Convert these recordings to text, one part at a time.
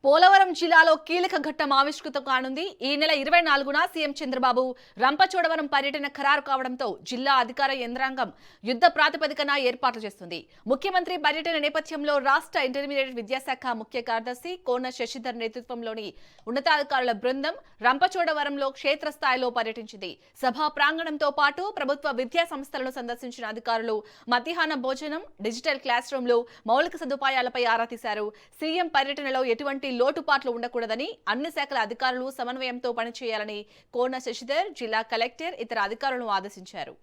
పోలవరం జిల్లాలో కీలక ఘట్టం ఆవిష్కృతం కానుంది. ఈ నెల 24న సీఎం చంద్రబాబు రంపచోడవరం పర్యటన ఖరారు కావడంతో జిల్లా అధికార యంత్రాంగం యుద్ధ ప్రాతిపదికన ఏర్పాట్లు చేస్తుంది. ముఖ్యమంత్రి పర్యటన నేపథ్యంలో రాష్ట్ర ఇంటర్మీడియట్ విద్యాశాఖ ముఖ్య కార్యదర్శి కోన శశిధర్ నేతృత్వంలోని ఉన్నతాధికారుల బృందం రంపచోడవరంలో క్షేత్రస్థాయిలో పర్యటించింది. సభా ప్రాంగణంతో పాటు ప్రభుత్వ విద్యా సంస్థలను సందర్శించిన అధికారులు మధ్యాహ్న భోజనం, డిజిటల్ క్లాస్ రూమ్లు, మౌలిక సదుపాయాలపై ఆరా తీశారు. సీఎం పర్యటనలో ఎటువంటి లోటుపాట్లు ఉండకూడదని, అన్ని శాఖల అధికారులు సమన్వయంతో పనిచేయాలని కోన శశిధర్ జిల్లా కలెక్టర్ ఇతర అధికారులను ఆదేశించారు.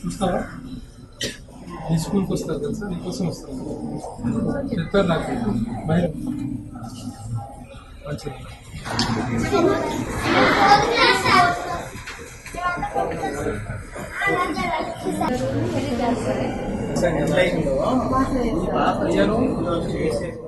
చూస్తావా ఈ స్కూల్కి వస్తారు తెలుసా, నీకోసం వస్తారు చెప్తారు నాకు మంచిది. ఎంత